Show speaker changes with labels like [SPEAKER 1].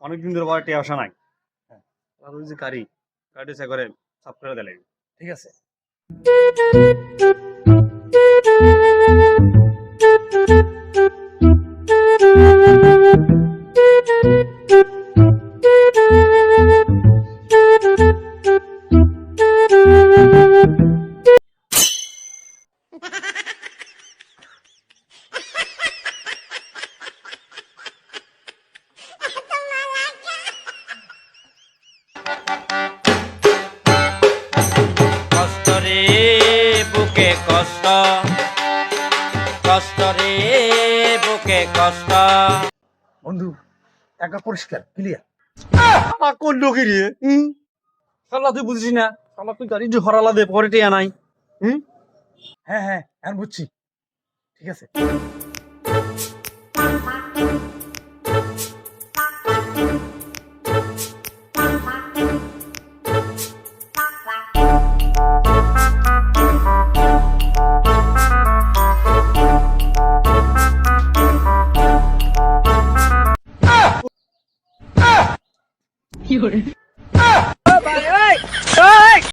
[SPEAKER 1] অনেকদিন ধরে বাড়িতে আসা নাই। আর ওই যে গাড়ি করে সাফ করে দিলে ঠিক আছে।
[SPEAKER 2] কষ্ট রে বুকে কষ্ট, কষ্ট রে বুকে কষ্ট।
[SPEAKER 3] বন্ধু টাকা পরিষ্কার ক্লিয়ার।
[SPEAKER 1] আমার কোন লোকের রে? শালা তুই বুঝিস না, শালা তুই গাড়ি যে হরালা দে পরে টিয়া নাই।
[SPEAKER 3] হ্যাঁ হ্যাঁ এখন বুঝছি, ঠিক আছে।